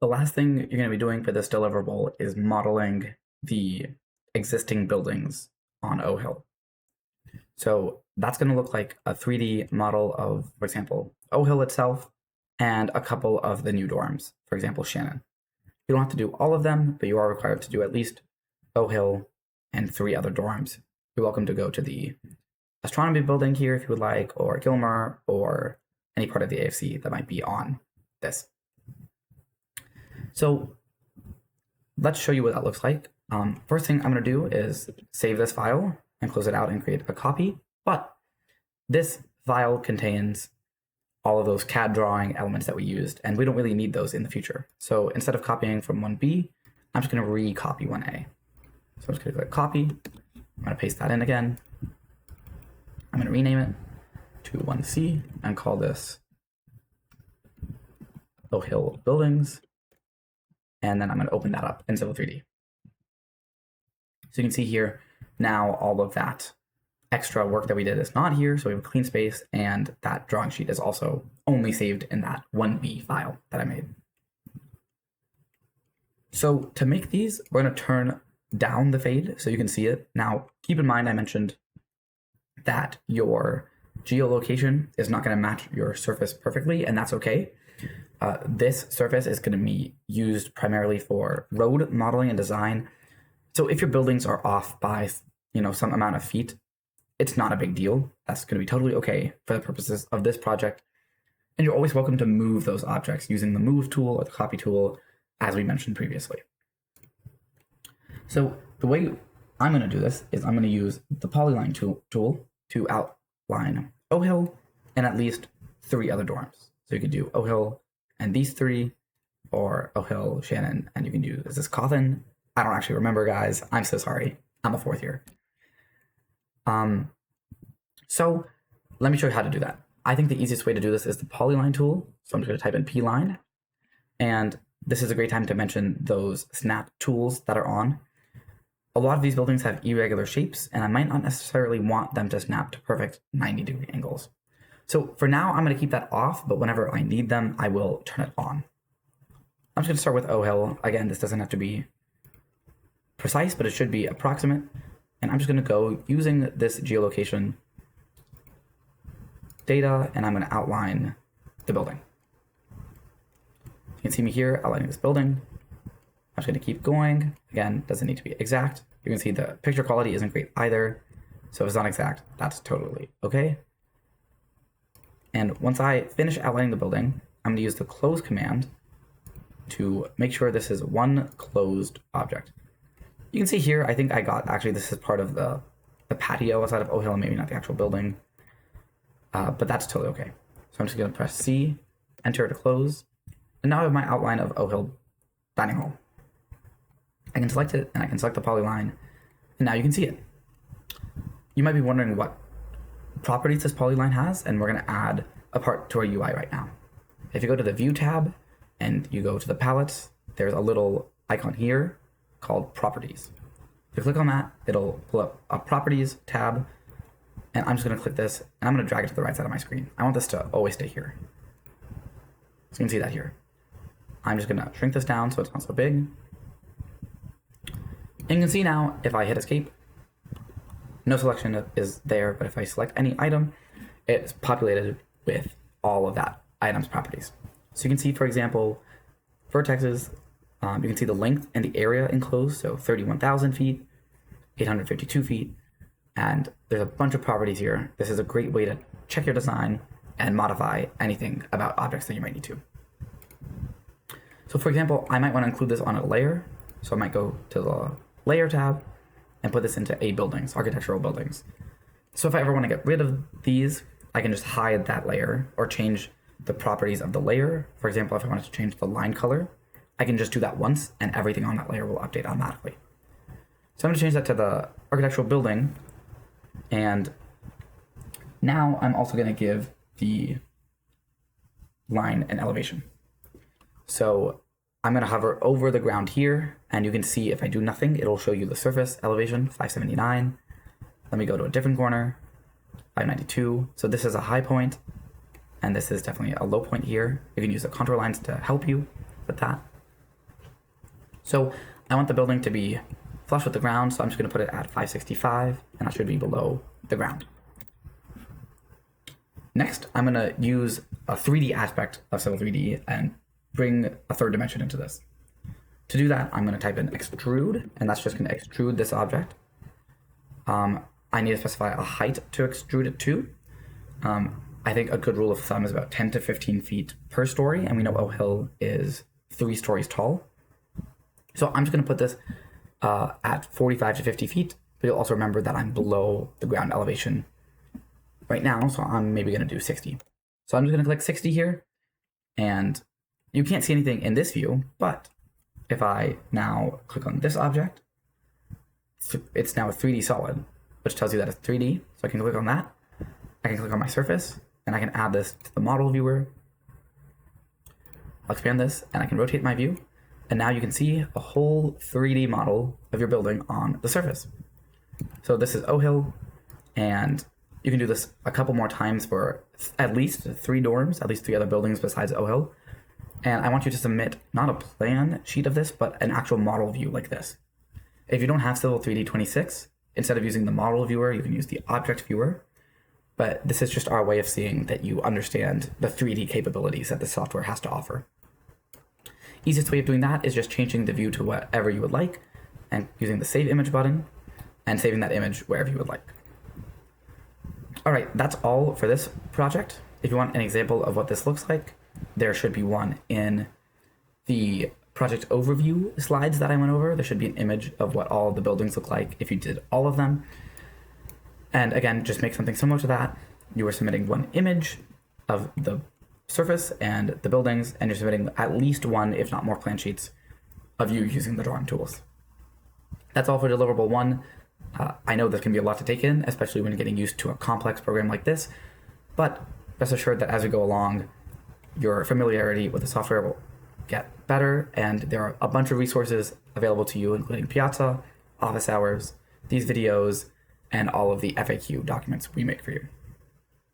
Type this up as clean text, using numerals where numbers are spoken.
The last thing you're going to be doing for this deliverable is modeling the existing buildings on O Hill. So that's going to look like a 3D model of, for example, O Hill itself and a couple of the new dorms, for example, Shannon. You don't have to do all of them, but you are required to do at least O Hill and 3 other dorms. You're welcome to go to the astronomy building here if you would like, or Gilmer, or any part of the AFC that might be on this. So let's show you what that looks like. First thing I'm going to do is save this file and close it out and create a copy. But this file contains all of those CAD drawing elements that we used, and we don't really need those in the future. So instead of copying from 1B, I'm just going to recopy 1A. So I'm just going to click copy. I'm going to paste that in again. I'm going to rename it to 1C and call this O Hill Buildings. And then I'm going to open that up in Civil 3D. So you can see here now all of that extra work that we did is not here. So we have a clean space, and that drawing sheet is also only saved in that 1B file that I made. So to make these, we're going to turn down the fade so you can see it. Now, keep in mind, I mentioned that your geolocation is not going to match your surface perfectly, and that's okay. This surface is going to be used primarily for road modeling and design. So if your buildings are off by, some amount of feet, it's not a big deal. That's going to be totally okay for the purposes of this project. And you're always welcome to move those objects using the move tool or the copy tool, as we mentioned previously. So the way I'm going to do this is I'm going to use the polyline tool to outline O Hill and at least 3 other dorms. So you could do O Hill and these 3, or O Hill, Shannon, and you can do, is this Cawthon? I don't actually remember, guys. I'm so sorry. I'm a 4th year. So let me show you how to do that. I think the easiest way to do this is the polyline tool. So I'm just going to type in P-line. And this is a great time to mention those snap tools that are on. A lot of these buildings have irregular shapes, and I might not necessarily want them to snap to perfect 90-degree angles. So for now, I'm going to keep that off, but whenever I need them, I will turn it on. I'm just going to start with O Hill. Again, this doesn't have to be precise, but it should be approximate. And I'm just going to go using this geolocation data, and I'm going to outline the building. You can see me here outlining this building. I'm just going to keep going. Again, doesn't need to be exact. You can see the picture quality isn't great either. So if it's not exact, that's totally okay. And once I finish outlining the building, I'm going to use the close command to make sure this is one closed object. You can see here, I think I got, actually this is part of the patio outside of O Hill, maybe not the actual building, but that's totally okay. So I'm just going to press C, enter to close, and now I have my outline of O Hill dining hall. I can select it, and I can select the polyline, and now you can see it. You might be wondering what properties this polyline has, and we're going to add a part to our UI right now. If you go to the View tab, and you go to the palettes, there's a little icon here called Properties. If you click on that, it'll pull up a Properties tab, and I'm just going to click this, and I'm going to drag it to the right side of my screen. I want this to always stay here. So you can see that here. I'm just going to shrink this down so it's not so big. And you can see now, if I hit escape, no selection is there, but if I select any item, it's populated with all of that item's properties. So you can see, for example, vertexes, you can see the length and the area enclosed, so 31,000 feet, 852 feet, and there's a bunch of properties here. This is a great way to check your design and modify anything about objects that you might need to. So for example, I might want to include this on a layer, so I might go to the Layer tab and put this into A buildings, architectural buildings. So if I ever want to get rid of these, I can just hide that layer or change the properties of the layer. For example, if I wanted to change the line color, I can just do that once and everything on that layer will update automatically. So I'm going to change that to the architectural building. And now I'm also going to give the line an elevation. So I'm going to hover over the ground here, and you can see if I do nothing, it'll show you the surface elevation, 579. Let me go to a different corner, 592. So this is a high point, and this is definitely a low point here. You can use the contour lines to help you with that. So I want the building to be flush with the ground, so I'm just going to put it at 565, and that should be below the ground. Next, I'm going to use a 3D aspect of Civil 3D and bring a third dimension into this. To do that, I'm going to type in extrude, and that's just going to extrude this object. I need to specify a height to extrude it to. I think a good rule of thumb is about 10 to 15 feet per story, and we know O Hill is 3 stories tall. So I'm just going to put this at 45 to 50 feet, but you'll also remember that I'm below the ground elevation right now, so I'm maybe going to do 60. So I'm just going to click 60 here, and you can't see anything in this view, but if I now click on this object, it's now a 3D solid, which tells you that it's 3D. So I can click on that. I can click on my surface, and I can add this to the model viewer. I'll expand this, and I can rotate my view. And now you can see a whole 3D model of your building on the surface. So this is O Hill, and you can do this a couple more times for at least 3 dorms, at least 3 other buildings besides O Hill. And I want you to submit not a plan sheet of this, but an actual model view like this. If you don't have Civil 3D 26, instead of using the model viewer, you can use the object viewer. But this is just our way of seeing that you understand the 3D capabilities that the software has to offer. Easiest way of doing that is just changing the view to whatever you would like and using the Save Image button and saving that image wherever you would like. All right, that's all for this project. If you want an example of what this looks like, there should be one in the project overview slides that I went over. There should be an image of what all the buildings look like if you did all of them. And again, just make something similar to that. You are submitting one image of the surface and the buildings, and you're submitting at least one, if not more, plan sheets of you using the drawing tools. That's all for deliverable 1. I know this can be a lot to take in, especially when getting used to a complex program like this, but rest assured that as we go along, your familiarity with the software will get better, and there are a bunch of resources available to you, including Piazza, office hours, these videos, and all of the FAQ documents we make for you.